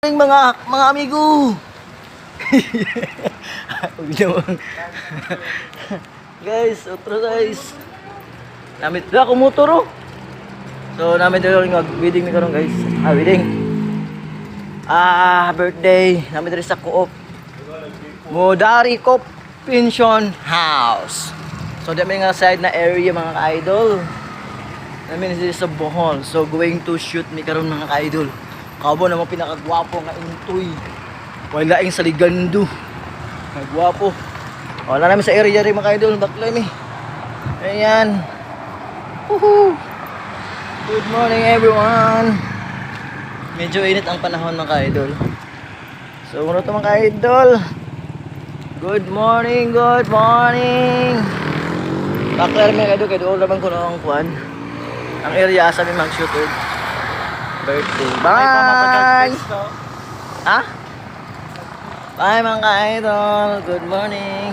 Mga amigo. Guys, otro guys. Namit dira ko motor oh. So namit dira nga wedding ni karon guys. Wedding. Birthday namit dira sa Co-op. Modari Co-op Pension House. So dami nga side na area mga ka-idol. Namin dira sa Bohol. So going to shoot mi karon mga ka-idol. Kabo naman pinakagwapo nga intoy. Wala ing saligando. Nagwapo. Wala namin sa area rin mga idol. Bakla mi. Ayan. Woohoo! Good morning everyone. Medyo init ang panahon mga idol. So muna ito mga idol. Good morning, good morning. Bakla rin mga idol. Kaya doon naman ko na ang kwan. Ang area sa mi mag-shoot birthday. Bye! Ha? Bye mga idol. Good morning.